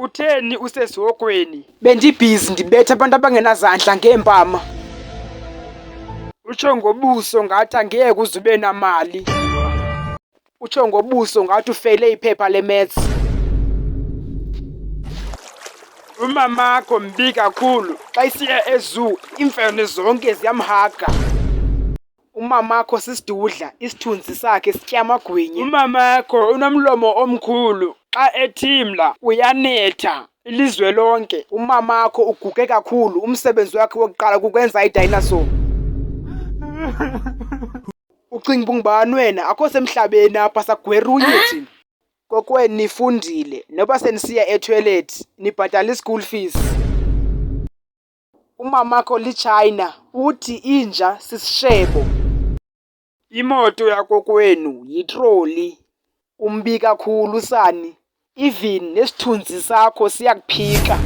Utheni usesihogweni? Bendibhizi ndibetha abantu abangenazandla ngeempama. Utsho ngobuso ngathi angeke uze ube namali. Utsho ngobuso ngathi ufeyile iphepha le-maths. Umamakho mbi kakhulu. Xa isiya ezoo iimfene zonke ziyamhaga. Umamakho sisidudla, isithunzi sakhe sitya amagwinya. Umamakho unomlomo omkhulu. Xa ethimla uyanetha ilizwe lonke. Umamakho uguge kakhulu, umsebenzi wakhe wokuqala kukwenza idayinaso. Ucinga uba ungubani wena? Akho semhlabeni apha sagwerunye thina. Kokwenu nifundile, noba senisiya ethoyilethi nibhatala i-school fees. Umamakho litshayina, uthi inja sisishebo. Imoto yakokwenu Yitroli. Umbi kakhulu sani. Even nesithunzi sakho siyakuphika.